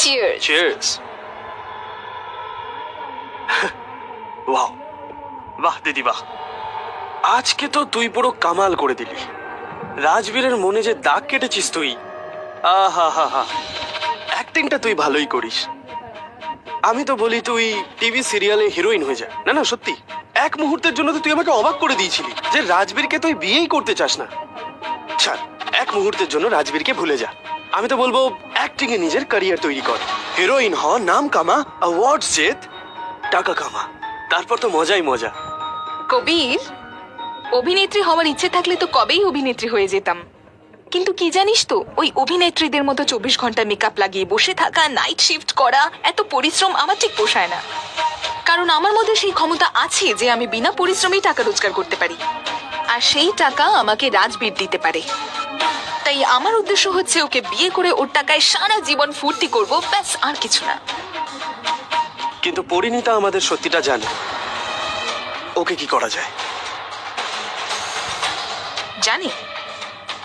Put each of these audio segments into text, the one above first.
Cheers. Cheers. Wow, বাহ দিদি বাহ, আজকে তো তুই পুরো কামাল করে দিলি। রাজবীরের মনে যে দাগ কেটেছিস তুই, আহা হা হা, অ্যাক্টিংটা তুই ভালোই করিস। আমি তো বলি তুই টিভি সিরিয়ালে হিরোইন হয়ে যা। না না সত্যি, এক মুহূর্তের জন্য তো তুই আমাকে অবাক করে দিয়েছিলি যে রাজবীরকে তুই বিয়েই করতে চাস না। ছাড়, এক মুহূর্তের জন্য রাজবীরকে ভুলে যা। আমি তো বলবো অ্যাক্টিং এ নিজের ক্যারিয়ার তৈরি কর, হিরোইন হ, নাম কামা, অ্যাওয়ার্ড জেত, টাকা কামা, তারপর তো মজাই মজা। কবির, অভিনেত্রী হওয়ার ইচ্ছে থাকলে তো কবেই অভিনেত্রী হয়ে যেতাম। কিন্তু কি জানিস তো, ওই অভিনেত্রীদের মতো 24 ঘন্টা মেকআপ লাগিয়ে বসে থাকা, নাইট শিফট করা, এত পরিশ্রম আমার ঠিক পোষায় না। কারণ আমার মধ্যে সেই ক্ষমতা আছে যে আমি বিনা পরিশ্রমেই টাকা রোজগার করতে পারি, আর সেই টাকা আমাকে রাজবীর দিতে পারে। তাই আমার উদ্দেশ্য হচ্ছে ওকে বিয়ে করে ওর টাকায় সারা জীবন ফুর্তি করব, ব্যাস, আর কিছু না। কিন্তু পরিণীতা আমাদের সত্যিটা জানে, ওকে কি করা যায়। জানি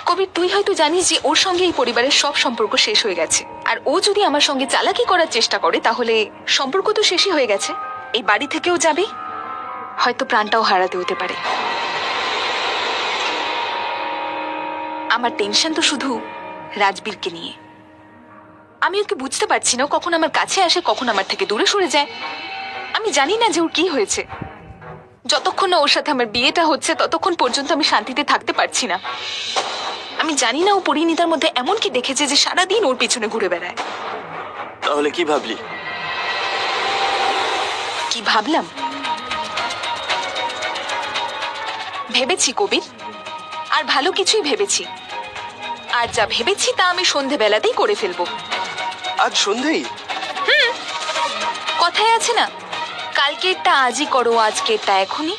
কবির, তুই হয়তো জানিস যে ওর সঙ্গে এই পরিবারের সব সম্পর্ক শেষ হয়ে গেছে, আর ও যদি আমার সঙ্গে চালাকি করার চেষ্টা করে তাহলে সম্পর্ক তো শেষই হয়ে গেছে, এই বাড়ি থেকেও যাবে, হয়তো প্রাণটাও হারাতে হতে পারে। আমার টেনশন তো শুধু রাজবীরকে নিয়ে। আমি ওকে বুঝতে পারছি না, কখন আমার কাছে আসে, কখন আমার থেকে দূরে সরে যায়। আমি জানি না যে ওর কি হয়েছে। যতক্ষণ না ওর সাথে আমার বিয়েটা হচ্ছে ততক্ষণ পর্যন্ত আমি শান্তিতে থাকতে পারছি না। আমি জানি না ও পরিণীতার মধ্যে এমন কি দেখেছে যে সারাদিন ওর পিছনে ঘুরে বেড়ায়। তাহলে কি ভাবলি? কি ভাবলাম? ভেবেছি কবির, আর ভালো কিছুই ভেবেছি। আর যা ভেবেছি তা আমি সন্ধেবেলাতেই করে ফেলবো। আজ সন্ধেই? কথায় আছে না, কালকেরটা আজই করো, আজকেরটা এখনই।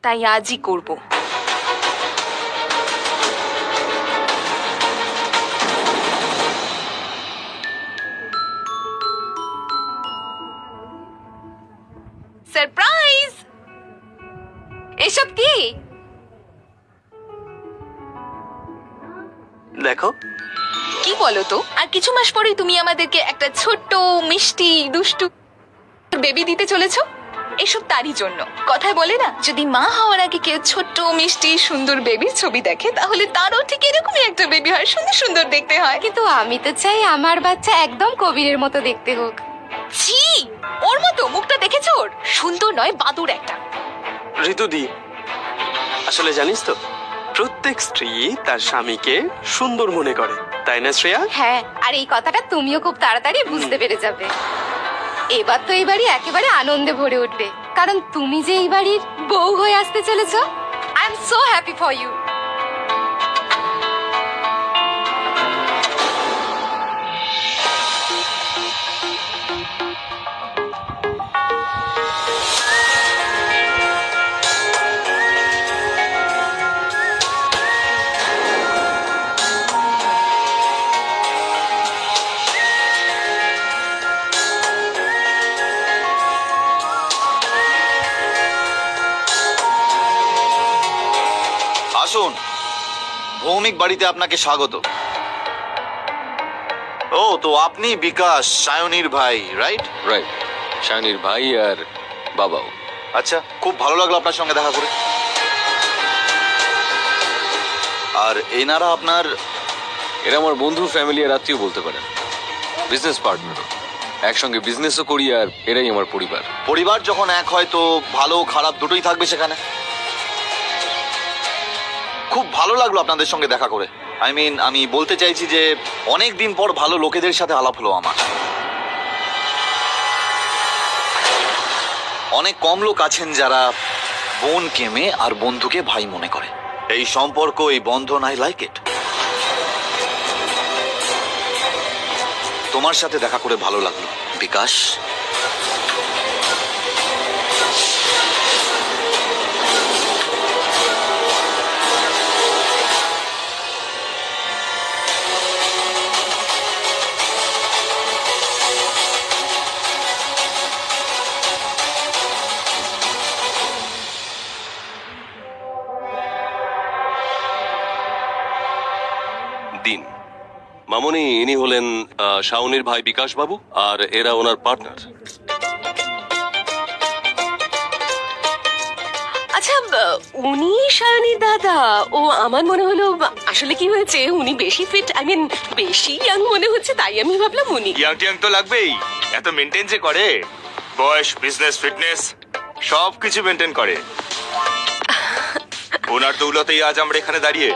তাই আজই করব। সারপ্রাইজ! এসব কি? দেখো। কি বলো তো, আর কিছু মাস পরেই তুমি আমাদেরকে একটা ছোট্ট মিষ্টি দুষ্টু বেবি দিতে চলেছো। এসব তারই জন্য। কথায় বলে না, যদি মা হওয়ার আগে কেউ ছোট্ট মিষ্টি সুন্দর বেবির ছবি দেখে তাহলে তারও ঠিক এরকমই একটা বেবি হয়, সুন্দর সুন্দর দেখতে হয়। কিন্তু আমি তো চাই আমার বাচ্চা একদম কবিরের মতো দেখতে হোক। ছি, ওর মতো মুখটা দেখেছো ওর? সুন্দর নয়, বাদুর একটা। ঋতুদি, আসলে জানিস তো, প্রত্যেক স্ত্রী তার স্বামীকে সুন্দর মনে করে, তাই না শ্রেয়া? হ্যাঁ, আর এই কথাটা তুমিও খুব তাড়াতাড়ি বুঝতে পেরে যাবে। এবার তো এই বাড়ি একেবারে আনন্দে ভরে উঠবে, কারণ তুমি যে এই বাড়ির বউ হয়ে আসতে চলেছো। I am so happy for you. আসুন, ভৌমিক বাড়িতে আপনাকে স্বাগত। ও, তো আপনি বিকাশ, সায়নীর ভাই, রাইট? রাইট, শানির ভাই আর বাবাও। আচ্ছা, খুব ভালো লাগলো আপনার সঙ্গে দেখা করে। আর এনারা আপনার? এরা আমার বন্ধু, ফ্যামিলি আর আত্মীয় বলতে পারেন, বিজনেস পার্টনার। একসঙ্গে বিজনেসও করি, আর এরাই আমার পরিবার। পরিবার যখন এক হয় তো ভালো খারাপ দুটোই থাকবে সেখানে। খুব ভালো লাগলো আপনাদের সঙ্গে দেখা করে। আমি বলতে চাইছি যে অনেক দিন পর ভালো লোকেদের সাথে আলাপ হলো আমার। অনেক কম লোক আছেন যারা বোনকে মেয়ে আর বন্ধুকে ভাই মনে করে। এই সম্পর্ক, এই বন্ধন, আই লাইক ইট। তোমার সাথে দেখা করে ভালো লাগলো বিকাশ। দিন। মামনি, ইনি হলেন শাওনির ভাই বিকাশ বাবু, আর এরা ওনার পার্টনার। আচ্ছা, উনি সায়নীর দাদা। ও, আমার মনে হলো আসলে কি হয়েছে, উনি বেশি ফিট, আই মিন বেশি ইয়াং মনে হচ্ছে, তাই আমি ভাবলাম উনি। ইয়াং টিয়াং তো লাগবেই, এত মেনটেন যে করে, বয়স, বিজনেস, ফিটনেস সব কিছু মেনটেন করে। ওনার দৌলতেই আজ আমরা এখানে দাঁড়িয়ে।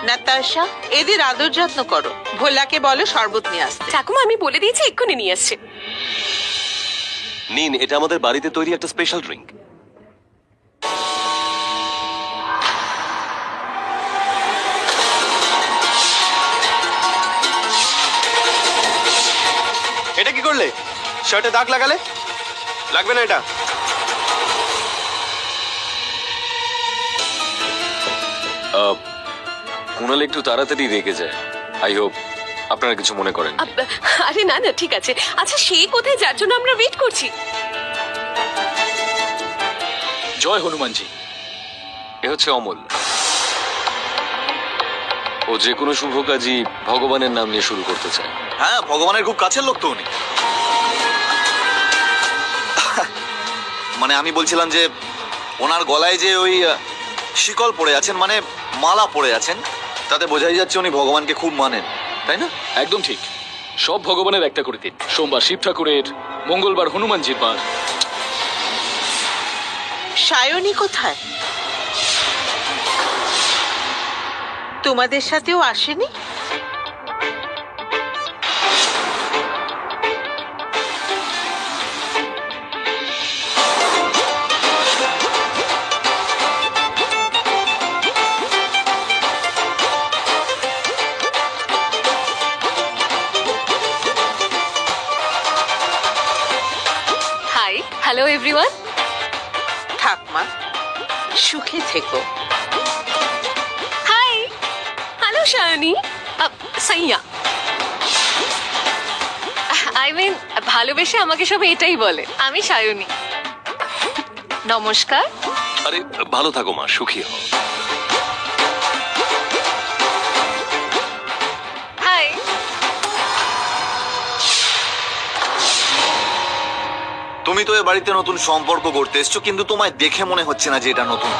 নাতাশা, এদের আদর যত্ন করো। ভোলাকে বলো শরবত নিয়ে আসতে। ঠাকুমা, আমি বলে দিয়েছি এক্ষুনি নিয়ে আসছে। নিন, এটা আমাদের বাড়িতে তৈরি একটা স্পেশাল ড্রিঙ্ক। এটা কি করলে? শার্টে দাগ লাগালে? লাগবে না এটা। কুণাল একটু তাড়াতাড়ি রেগে যায়। আই হোপ আপনারা কিছু মনে করেন। আরে না না, ঠিক আছে। আচ্ছা, সে কোথায় যার জন্য আমরা ওয়েট করছি? জয় হনুমানজি। এ হচ্ছে অমল। ও যে কোনো শুভ কাজই ভগবানের নাম নিয়ে শুরু করতে চায়। হ্যাঁ, ভগবানের খুব কাছের লোক তো উনি। মানে আমি বলছিলাম যে ওনার গলায় যে ওই শিকল পড়ে আছেন, মানে মালা পড়ে আছেন, তাতে বোঝাই যাচ্ছে উনি ভগবানকে খুব মানেন, তাই না? একদম ঠিক। সব ভগবানের একটা করে দিন। সোমবার শিব ঠাকুরের, মঙ্গলবার হনুমানজির বার। সায়নী কোথায়? তোমাদের সাথেও আসেনি? Hi, hello everyone. ঠাকমা, সুখে থেকো। Hi, hello Sayani. Saiya, I মিন ভালোবেসে আমাকে সব এটাই বলে। আমি সায়নী। নমস্কার। আরে ভালো থাকো মা, সুখী হও। হাই। তুমি তো এ বাড়িতে নতুন সম্পর্ক করতে এসছো, কিন্তু তোমায় দেখে মনে হচ্ছে না যে এটা নতুন।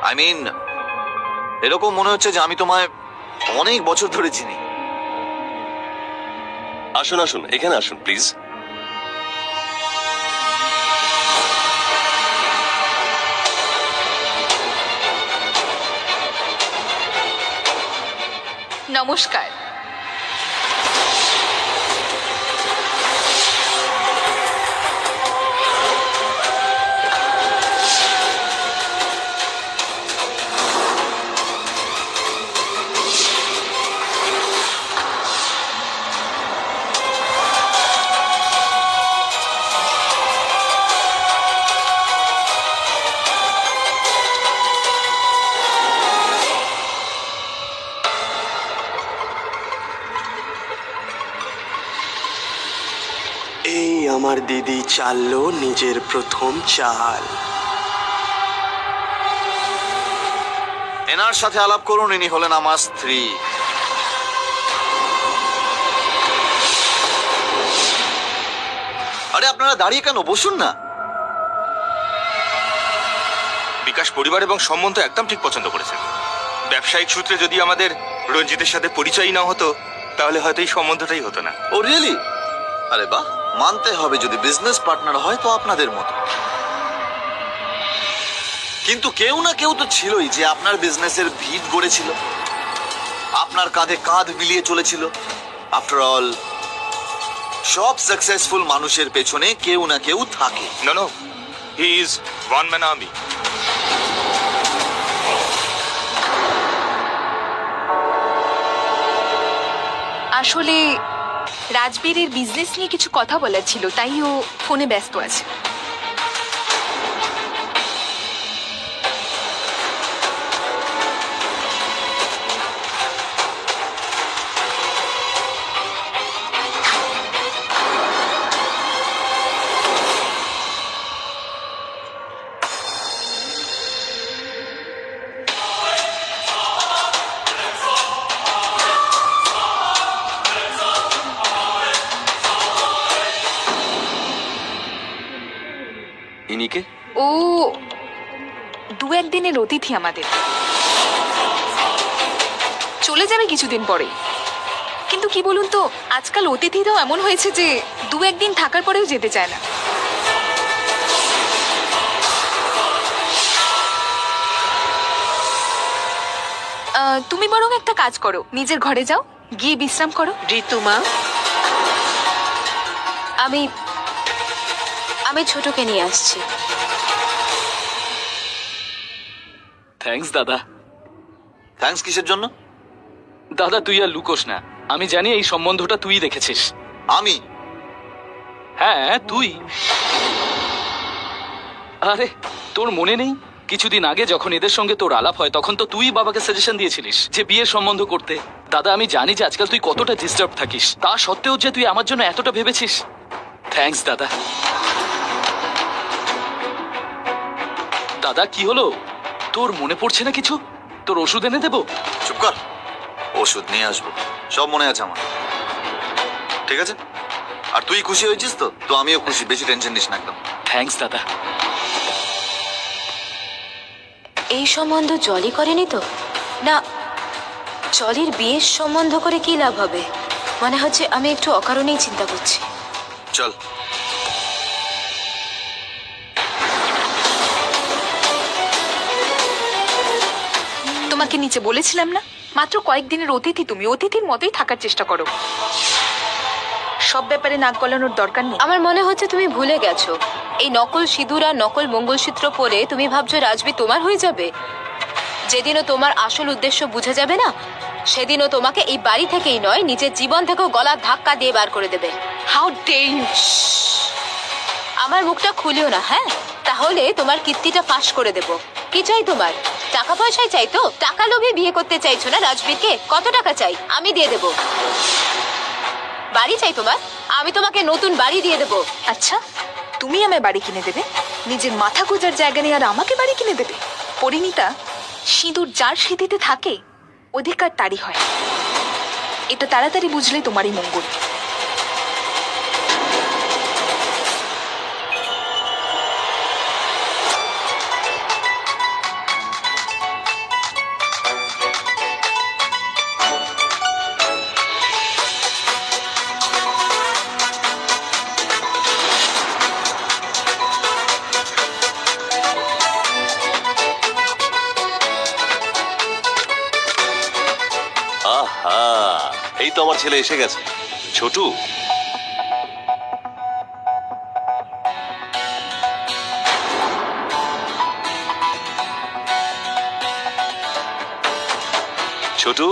আই মিন, এরকম মনে হচ্ছে যে আমি তোমায় অনেক বছর ধরে চিনি। আসুন আসুন, এখানে আসুন প্লিজ। নমস্কার। এই আমার দিদি চাললো নিজের প্রথম চাল। এনার সাথে আলাপ করুন, ইনি হলেন আমার স্ত্রী। আরে আপনারা দাঁড়িয়ে কেন? বসুন না। বিকাশ পরিবার এবং সম্বন্ধ একদম ঠিক পছন্দ করেছেন। ব্যবসায়িক সূত্রে যদি আমাদের রঞ্জিতের সাথে পরিচয় না হতো, তাহলে হয়তো এই সম্বন্ধটাই হতো না। ও রিয়েলি? আরে বাহ, মানতে হবে, যদি বিজনেস পার্টনার হয় তো আপনাদের মতো। কিন্তু কেউ না কেউ তো ছিলই যে আপনার বিজনেসের ভিত গড়েছিল, আপনার কাঁধে কাঁধ মিলিয়ে চলেছিল। আফটার অল, সব সাকসেসফুল মানুষের পেছনে কেউ না কেউ থাকে। No no, he is one man army. আসলে রাজবীরের বিজনেস নিয়ে কিছু কথা বলার ছিল, তাই ও ফোনে ব্যস্ত আছে। ও 2-1 দিনের অতিথি আমাদের, চলে যাবে কিছুদিন পরে। কিন্তু কি বলুন তো, আজকাল অতিথিরাও এমন হয়েছে যে 2-1 দিন থাকার পরেও যেতে চায় না। তুমি বরং একটা কাজ করো, নিজের ঘরে যাও, গিয়ে বিশ্রাম করো। ঋতুমা, আমি আমি ছোটকে নিয়ে আসছি। থ্যাঙ্কস দাদা। থ্যাঙ্কস কিসের জন্য? দাদা তুই আর লুকোস না, আমি জানি এই সম্বন্ধটা তুই দেখেছিস। আমি? হ্যাঁ তুই। আরে তোর মনে নেই কিছুদিন আগে যখন এদের সঙ্গে তোর আলাপ হয় তখন তো তুই বাবাকে সাজেশন দিয়েছিলিস যে বিয়ের সম্বন্ধ করতে। দাদা আমি জানি যে আজকাল তুই কতটা ডিস্টার্ব থাকিস, তা সত্ত্বেও যে তুই আমার জন্য এতটা ভেবেছিস, থ্যাঙ্কস দাদা। দাদা কি হলো, তোর মনে পড়ছে না কিছু? তোর ওষুধ এনে দেবো? চুপ কর, ওষুধ নিয়ে আসবো, সব মনে আছে আমার। ঠিক আছে, আর তুই খুশি হয়েছিস তো? তো আমিও খুশি, বেশি টেনশন নিস না একদম। থ্যাঙ্কস দাদা। এই সম্বন্ধ জলই করেনি তো? না, জলির বিয়ের সম্বন্ধ করে কি লাভ হবে? মনে হচ্ছে আমি একটু অকারণেই চিন্তা করছি। চল। তোমাকে নিচে বলেছিলাম না, মাত্র কয়েকদিনের অতিথি, তুমি অতিথির মতোই থাকার চেষ্টা করো, সব ব্যাপারে নাক গলানোর দরকার নেই। আমার মনে হচ্ছে তুমি ভুলে গেছো, এই নকল সিঁদুর আর নকল মঙ্গলসূত্র পরে তুমি ভাবছো রাজবি তোমার হয়ে যাবে। যেদিনও তোমার আসল উদ্দেশ্য বুঝে যাবে না, সেদিনও তোমাকে এই বাড়ি থেকেই নয়, নিজের জীবন থেকেও গলার ধাক্কা দিয়ে বার করে দেবে। How dare you! আমার মুখটা খুলিও না, হ্যাঁ? তাহলে তোমার কীর্তিটা ফাঁস করে দেব। কি চাই তোমার? টাকা পয়সায় চাই তো? টাকা লোভে বিয়ে করতে চাইছো না রাজবীরকে? কত টাকা চাই? আমি দিয়ে দেব। বাড়ি চাই তোমার? আমি তোমাকে নতুন বাড়ি দিয়ে দেব। আচ্ছা, তুমি আমায় বাড়ি কিনে দেবে? নিজের মাথা গোজার জায়গা নেই আর আমাকে বাড়ি কিনে দেবে? পরিণীতা, সিঁদুর যার স্মৃতিতে থাকে অধিকার তারই হয়, এটা তাড়াতাড়ি বুঝলে তোমারই মঙ্গল। আহা, এই তো আমার ছেলে এসে গেছে। ছোটু, ছোটু,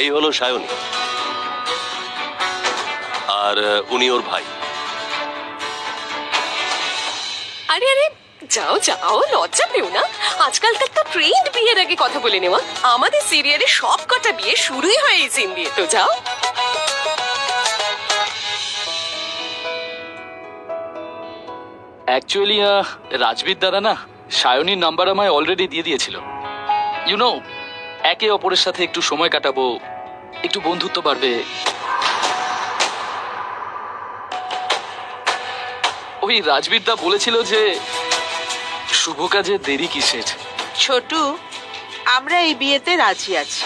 এই হলো সায়নী, আর উনি ওর ভাই। আরে আরে, যাও যাও, লজ্জা পেও না। আজকালকার তো ট্রেন্ড বিয়ের আগে কথা বলে নেওয়া। আমাদের সিরিয়ালে সব কটা বিয়ে শুরুই হয় এই সিন দিয়ে। তো যাও। অ্যাকচুয়ালি রাজবীর দাদা না সায়নীর নাম্বার আমায় অলরেডি দিয়ে দিয়েছিল। ইউ নো, একে অপরের সাথে একটু সময় কাটাবো, একটু বন্ধুত্ব বাড়বে। ওই রাজবীর দা বলেছিল যে শুভ কাজে দেরি কিসের। ছোটু, আমরা এই বিয়েতে রাজি আছি।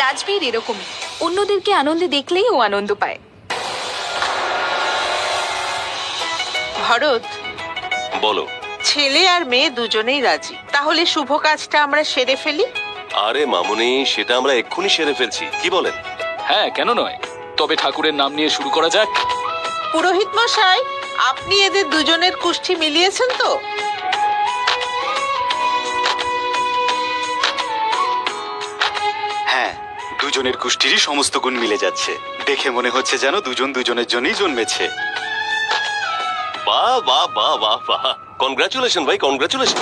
রাজবীর এরকমই, অন্যদেরকে আনন্দে দেখলেই ও আনন্দ পায়। ভরত, বলো। ছেলে আর মেয়ে দুজনেই রাজি, তাহলে শুভ কাজটা আমরা সেরে ফেলি। আরে মামুনি, সেটা আমরা এক্ষুনি সেরে ফেলছি, কি বলেন? হ্যাঁ, কেন নয়? তবে ঠাকুরের নাম নিয়ে শুরু করা যাক। পুরোহিত মশাই, আপনি এদের দুজনের কুষ্ঠি মিলিয়েছেন তো? হ্যাঁ, দুজনের কুষ্ঠিরই সমস্ত গুণ মিলে যাচ্ছে। দেখে মনে হচ্ছে যেন দুজন দুজনের জন্যই জন্মেছে। বাহ বাহ বাহ বাহ বাহ, কনগ্রাচুলেশন ভাই, কনগ্রাচুলেশন।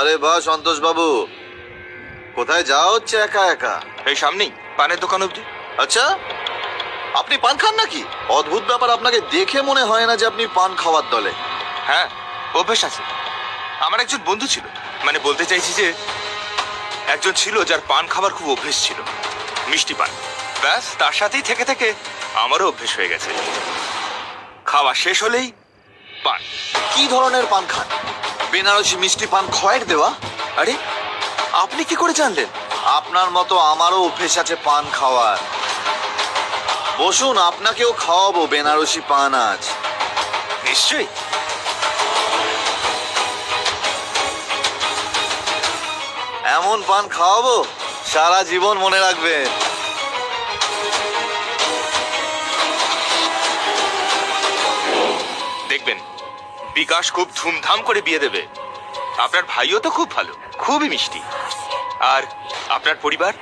আরে বাহ সন্তোষ বাবু, কোথায় যাওয়া হচ্ছে একা একা? এই সামনেই পানের দোকান অবধি। আচ্ছা, আপনি পান খান নাকি? অদ্ভুত ব্যাপার, আপনাকে দেখে মনে হয় না যে আপনি পান খাওয়ার দলে। হ্যাঁ, অভ্যেস আছে। আমার একজন বন্ধু ছিল, মানে বলতে চাইছি যে একজন ছিল যার পান খাবার খুব অভ্যেস ছিল, মিষ্টি পান। ব্যাস, তার সাথেই থেকে থেকে আমারও অভ্যেস হয়ে গেছে। খাওয়া শেষ হলেই পান। কি ধরনের পান খান? বেনারসি মিষ্টি পান খয়ের দেওয়া? আরে, আপনি কি করে জানলেন? আপনার মতো আমারও অভ্যেস আছে পান খাওয়ার। বসুন, আপনাকেও খাওয়াবো বেনারসি পান আজ। নিশ্চয়ই। এমন পান খাওয়াবো সারা জীবন মনে রাখবেন। দেখবেন, বিকাশ খুব ধুমধাম করে বিয়ে দেবে। আপনার ভাইও তো খুব ভালো, খুবই মিষ্টি। আর আপনার পরিবার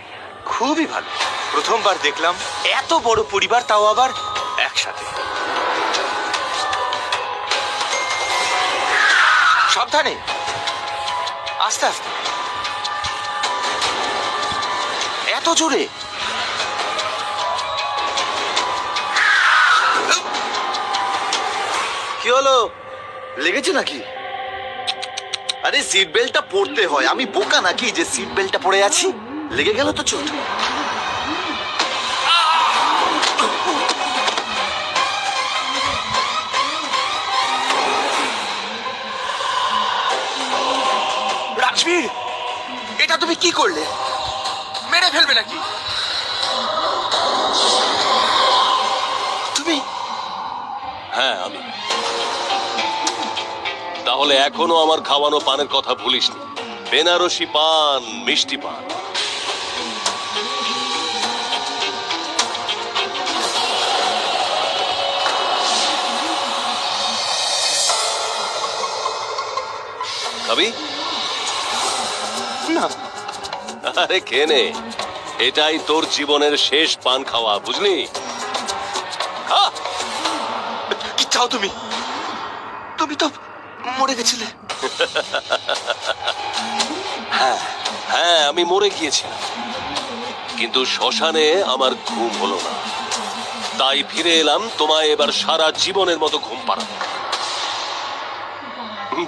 খুবই ভালো। প্রথমবার দেখলাম এত বড় পরিবার, তাও আবার একসাথে। সাবধানে, আস্তে আস্তে। এত জোরে? কি হলো, লেগেছে নাকি? আরে সিট বেল্টটা পরতে হয়, আমি বোকা নাকি যে সিট বেল্টটা পরে আছি? লেগে গেল তো চোট। রাজবীর, এটা তুমি কি করলে? মেরে ফেলবে নাকি তুমি? হ্যাঁ, আমি। তাহলে এখনো আমার খাওয়ানো পানের কথা ভুলিসনি। বেনারসি পান, মিষ্টি পান। খাবি? না। আরে খেয়ে নে, এটাই তোর জীবনের শেষ পান খাওয়া, বুঝলি? খা। কি চাও তুমি? তুমি তো মরে গেছিলে। হ্যাঁ, আমি মরে গিয়েছিলাম, কিন্তু শ্মশানে আমার ঘুম হলো না। তাই ফিরে এলাম তোমায় এবার সারা জীবনের মতো ঘুম পাড়াতে,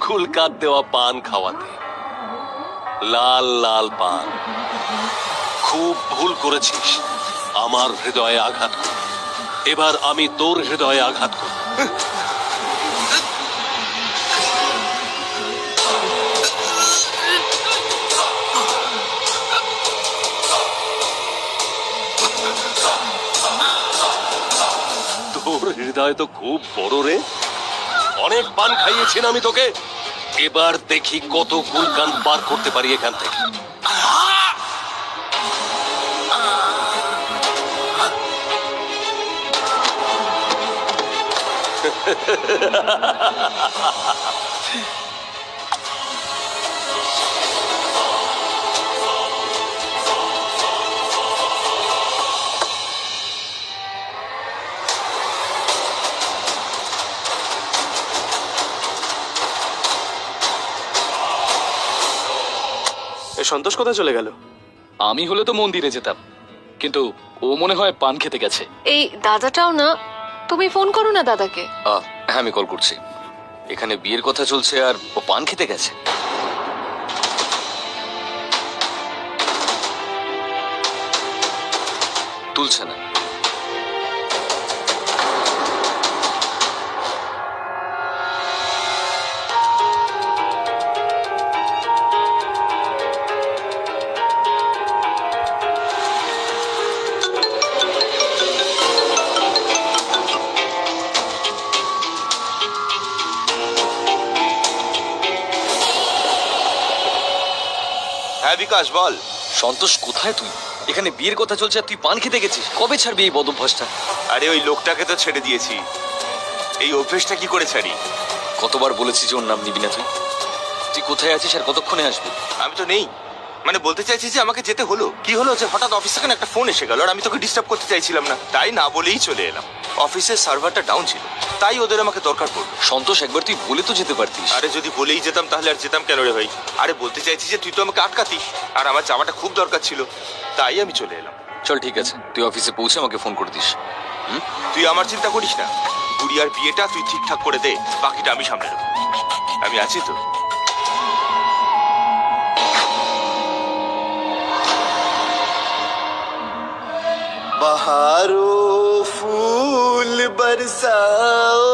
গুলকাত দেওয়া পান খাওয়াতে। লাল লাল পান। খুব ভুল করেছিস আমার হৃদয়ে আঘাত করে। এবার আমি তোর হৃদয়ে আঘাত করব। তোর হৃদয় তো খুব বড় রে। অনেক পান খাইয়েছি না আমি তোকে। এবার দেখি কত গুলকান পার করতে পারি এখান থেকে। সন্তোষ কোথায় চলে গেল? আমি হলে তো মন্দিরে যেতাম, কিন্তু ও মনে হয় পান খেতে গেছে। এই দাদাটাও না, তুমি ফোন করো না দাদাকে। হ্যাঁ, আমি কল করছি। এখানে বিয়ের কথা চলছে আর ও পান খেতে গেছে। তুলছে না। হ্যাঁ বিকাশ, বল। সন্তোষ, কোথায় তুই? এখানে বিয়ের কথা চলছে আর তুই পান খেতে গেছিস। কবে ছাড়বি এই বদভ্যাসটা? আরে ওই লোকটাকে তো ছেড়ে দিয়েছি, এই অভ্যেসটা কি করে ছাড়ি? কতবার বলেছি যে ওর নাম নিবি না তুই? তুই কোথায় আছিস আর কতক্ষণে আসবি? আমি তো নেই, মানে বলতে চাইছি যে আমাকে যেতে হলো কি হলো যে হঠাৎ অফিস থেকে না একটা ফোন এসে গেল আর আমি তোকে ডিস্টার্ব করতে চাইছিলাম না, তাই না বলেই চলে এলাম। অফিসের সার্ভারটা ডাউন ছিল, তাই ওদের আমাকে দরকার পড়লো। সন্তোষ, একবার তুই বলে তো যেতে পারতিস। আরে যদি বলেই যেতাম তাহলে আর যেতাম কেন রে ভাই? আরে বলতে চাইছি যে তুই তো আমাকে আটকাতিস, আর আমার যাওয়াটা খুব দরকার ছিল, তাই আমি চলে এলাম। চল ঠিক আছে, তুই অফিসে পৌঁছে আমাকে ফোন করে দিস। তুই আমার চিন্তা করিস না, গুড়িয়ার বিয়েটা তুই ঠিকঠাক করে দে, বাকিটা আমি সামলে নেবো। আমি আছি তো। बहारों फूल बरसाओ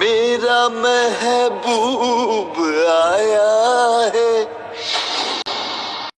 मेरा महबूब आया